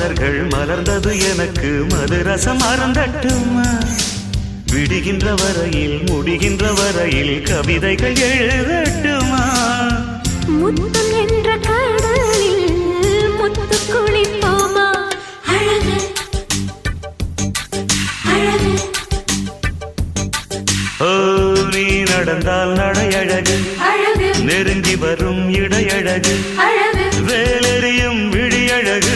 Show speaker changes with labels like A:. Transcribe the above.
A: மலர்கள் மலர்ந்தது எனக்கு மதுரசம் அருந்தட்டுமா விடுகின்ற வரையில் முடிகின்ற வரையில் கவிதைகள் எழுதட்டுமா
B: முத்தம் என்ற கடலில் முத்து குளிப்போமா அழகு அழகு
A: ஓ நீ நடந்தால் நடையழகு
B: அழகு
A: நெருங்கி வரும் இடையழகு
B: அழகு
A: வேலெறியும் விழியழகு